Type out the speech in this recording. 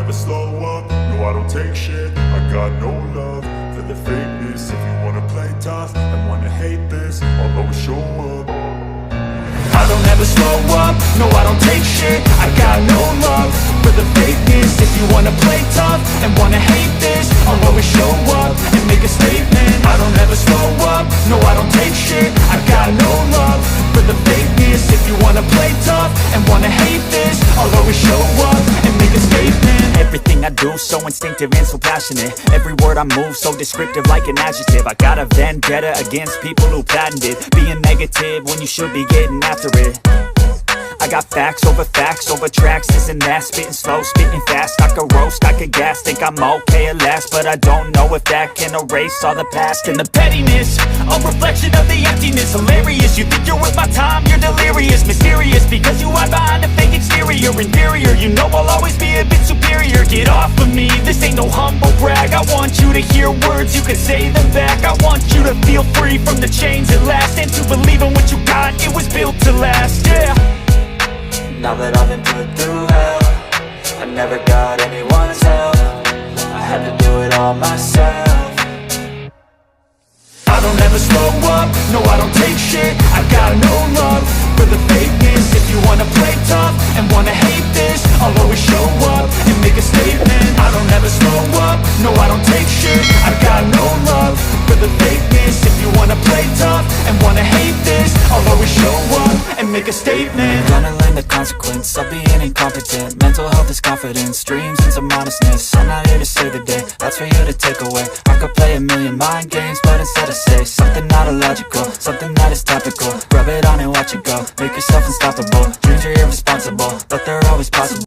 never slow up, no I don't take shit. I got no love for the fakeness. If you wanna play tough and wanna hate this, I'll always show up. I don't ever slow up, no I don't take shit. I got no love for the fakeness. If you wanna play tough and wanna hate this, I'll always show up and make a statement. I don't ever slow up, no I don't take shit. I got no love for the fakeness. If you wanna play tough and wanna hate this, I'll always show up and make a statement. Everything I do so instinctive and so passionate. Every word I move so descriptive like an adjective. I got a vendetta against people who patented being negative when you should be getting after it. I got facts over tracks, this and that. Spitting slow, spitting fast, I could roast, I could gas. Think I'm okay at last, but I don't know if that can erase all the past. And the pettiness, a reflection of the emptiness. Hilarious, you think you're worth my time, you're delirious. Mysterious, because you hide behind a fake exterior. Inferior, you know I'll always be a bit superior. Get off of me, this ain't no humble brag. I want you to hear words, you can say them back. I want you to feel free from the chains at last, and to believe in what you got, it was built to last, yeah. Now that I've been put through hell, I never got anyone's help. I had to do it all myself. I don't ever slow up, no I don't take shit. I got no love for the fakeness. If you wanna play tough and wanna hate this, I'll always show up and make a statement. I don't ever slow up, no I don't take shit. I got no love for the fakeness. If you wanna play tough and wanna hate this, I'll always show up and make a statement. Gonna learn the consequence of being incompetent. Mental health is confidence, dreams and some honestness. I'm not here to save the day, that's for you to take away. I could play a million mind games, but instead I say something not illogical, something that is topical. Rub it on and watch it go, make yourself unstoppable. Dreams are irresponsible, but they're always possible.